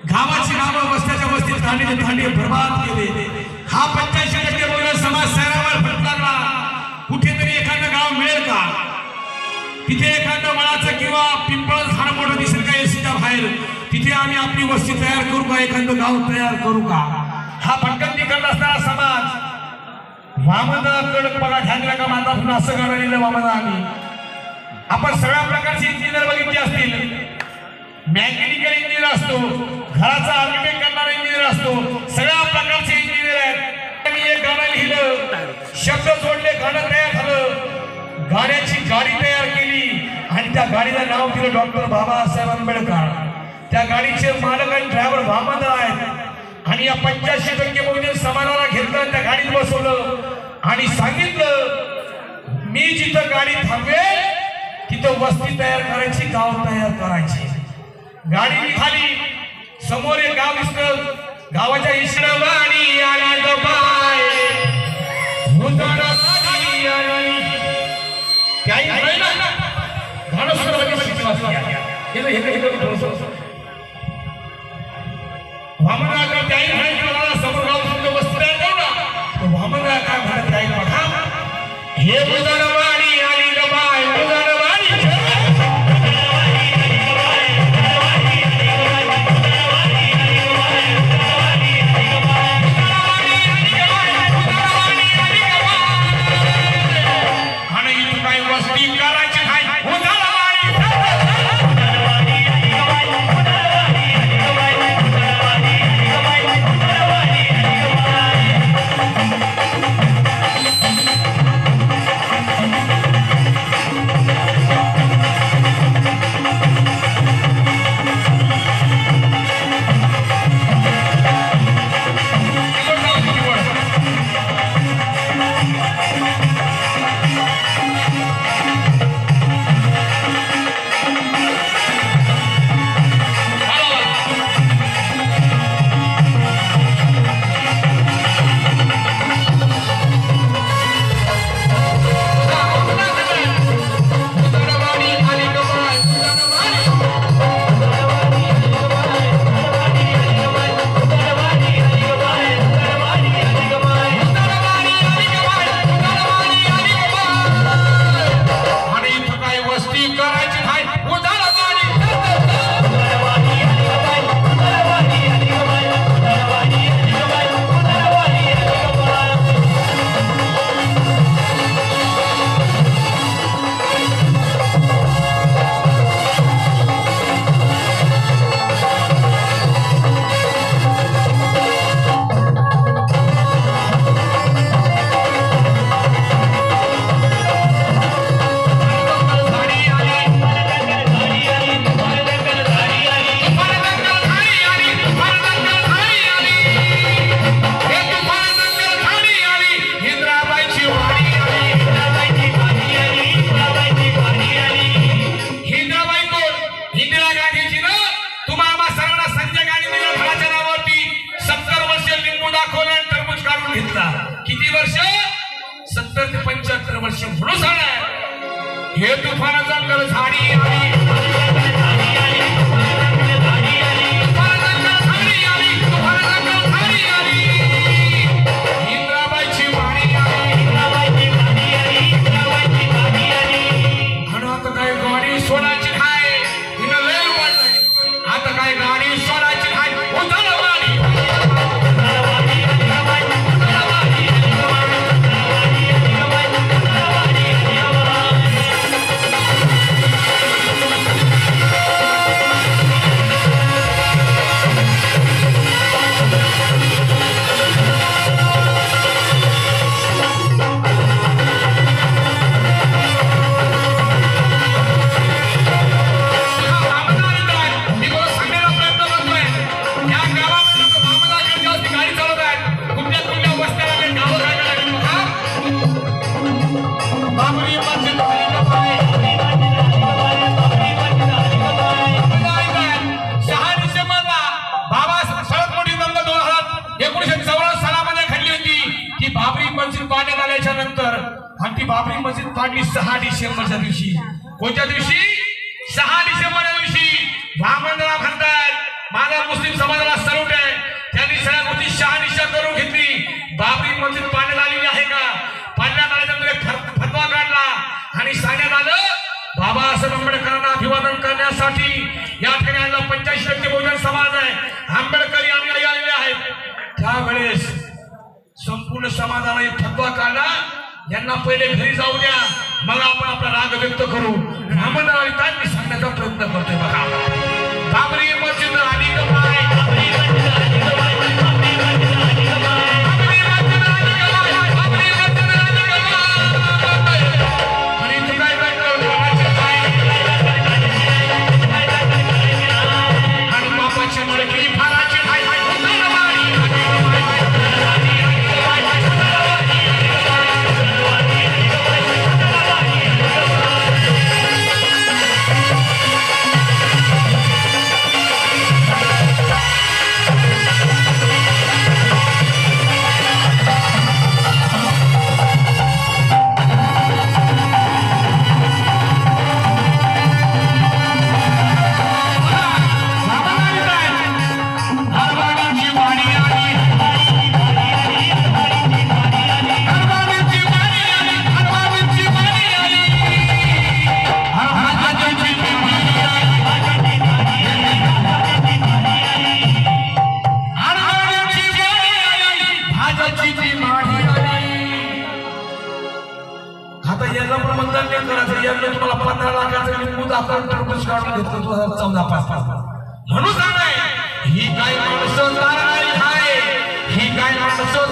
गावाची गावं वस्त्याच्या वस्तीत धांडे धांडे बर्बाद केले। हा 85% बहुजन समाज शहरावर फटकारला। कुठेतरी एखादं गाव मिळेल का तिथे एखादं वडाचं किंवा पिंपळ झाड मोठं दिसेल का एसीच्या बाहेर तिथे आम्ही आपली वस्ती तयार करू का एखादं गाव तयार करू का? हा भटकंती करत असणारा समाज वामन कडक पगा घ्यायला का माझा पुन्हा असं गाणं वामन आम्ही आपण सगळ्या प्रकारचे इंजिनियर बघितले असतील। मेकॅनिकल इंजिनियर असतो, घराचा आर्किटेक्ट करणारा इंजिनियर असतो, सगळ्या प्रकारचे इंजिनियर आहेत। मी एक गाणं लिहिलं, शब्द जोडले, गाणं तयार झालं, गाण्याची गाडी तयार केली आणि त्या गाडीला नाव दिलं डॉक्टर बाबासाहेब आंबेडकर। त्या गाडीचे मालक आणि ड्रायव्हर वामन आहेत आणि या 85% बहुजन समाजाला घेतलं, त्या गाडीत बसवलं आणि सांगितलं मी जिथं गाडी थांबवेल तिथं वस्ती तयार करायची, गाव तयार करायची। गाडी निघाली, समोर एक गाव दिसलं, गावाच्या इशरवाडी आली गबाय उदरवाडी आली काही नाही ना गाणं सुरू वामनाला त्याही म्हणायचं समोर गाव तुमचं वस्ती तयार करू ना, वामनाला काय म्हणत त्याही बघा हे उदरवाडी आली गबाय उदरवाडी किती वर्ष 70 ते 75 वर्ष म्हणून झालं हे तुफानाचा कल झाडी इंद्राबाईची वाणी आता काय गाडी सोडायची आहे आता काय गाडी सोडायची आहे बाबरी मस्जिद पाडली 6 डिसेंबरच्या दिवशी। कोणत्या दिवशी? 6 डिसेंबरच्या दिवशी। वामनराव म्हणतात माझा मुस्लिम मुस्लिम समाजाला सल्यूट आहे. त्यांनी सगळ्या गोष्टी शहानिशा करून घेतली. बाबरी मस्जिद पाडण्यात आलेली आहे का? पाडण्यात आल्यानंतर फतवा काढला आणि सांगण्यात आलं बाबासाहेब आंबेडकरांना अभिवादन करण्यासाठी या ठिकाणी 85% बहुजन समाज आहे, आंबेडकरी अनुयायी आलेले आहेत. त्यावेळेस संपूर्ण समाजाने फतवा काढला, यांना पहिले घरी जाऊ द्या, मग आपण आपला राग व्यक्त करू. आम्हाला काय मी सांगण्याचा प्रयत्न करतोय बघा. बाबरी मस्जिद आली का बाय? बाबरी मस्जिद आली का बाय? बाबरी मस्जिद आली का बाय? बाबरी मस्जिद आली का बाय? बाबरी मस्जिद आली का बाय? आणि तू काय करतो? आणि बापाची मडकी फाराची तुम्हाला 15 लाखाचं मूज आपण टरबूज काढून घेतलं 2014-15 म्हणून सांगाय ही काय माणसं तारणारी आहे, ही काय माणसं